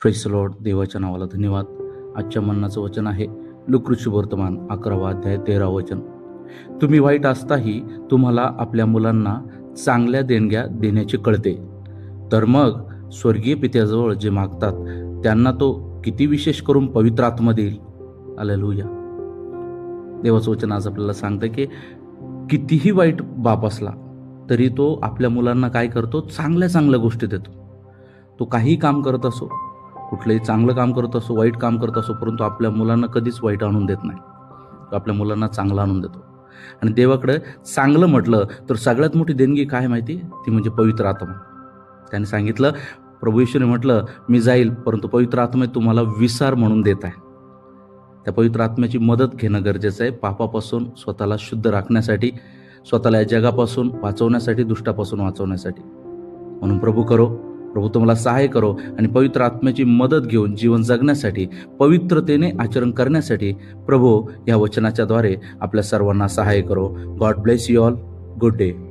Praise the Lord. देवाच्या नावाला धन्यवाद. आजच्या मन्नाचं वचन आहे लूका वर्तमान 11वा अध्याय 13वा वचन. तुम्ही वाईट असताही तुम्हाला आपल्या मुलांना चांगल्या देणग्या देण्याचे कळते, तर मग स्वर्गीय पित्याजवळ जे मागतात त्यांना तो किती विशेष करून पवित्र आत्मा देईल. हालेलुया. देवाचं वचन आज आपल्याला सांगतं की कितीही वाईट बाप असला तरी तो आपल्या मुलांना काय करतो, चांगल्या चांगल्या गोष्टी देतो. तो काही काम करत असो, कुठलंही चांगलं काम करत असो, वाईट काम करत असो, परंतु आपल्या मुलांना कधीच वाईट आणून देत नाही. तो आपल्या मुलांना चांगलं आणून देतो. आणि देवाकडे चांगलं म्हटलं तर सगळ्यात मोठी देणगी काय माहिती, ती म्हणजे पवित्र आत्मा. त्याने सांगितलं, प्रभू येशूने म्हटलं, मी जाईल परंतु पवित्र आत्मा तुम्हाला विसार म्हणून देत आहे. त्या पवित्र आत्म्याची मदत घेणं गरजेचं आहे, पापापासून स्वतःला शुद्ध राखण्यासाठी, स्वतःला या जगापासून वाचवण्यासाठी, दुष्टापासून वाचवण्यासाठी. म्हणून प्रभू तुम्हाला सहाय्य करो आणि पवित्र आत्म्याची मदत घेऊन जीवन जगण्यासाठी, पवित्रतेने आचरण करण्यासाठी प्रभू या वचनाच्या द्वारे आपल्या सर्वांना सहाय्य करो. God bless you all. Good day.